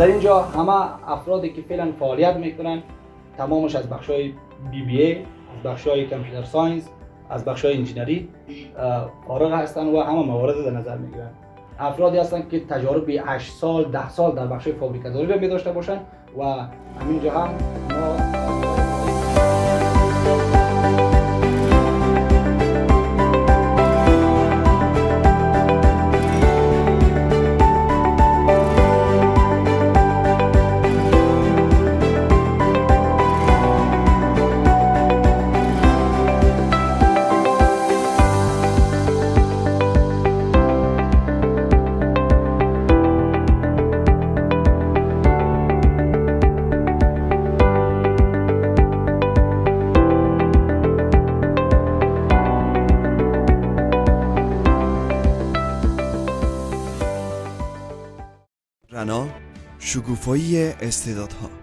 در اینجا همه افرادی که فعلا فعالیت میکنن تمامش از بخشای BBA، از بخشای کامپیوتر ساینس، از بخشای انجینری فارغ هستن و همه موارد در نظر میگیرن. افرادی هستن که تجارب 8 سال 10 سال در بخش فابریکه‌داری رو داشته باشن و همینجا هم ما رنا، شکوفایی استعدادها.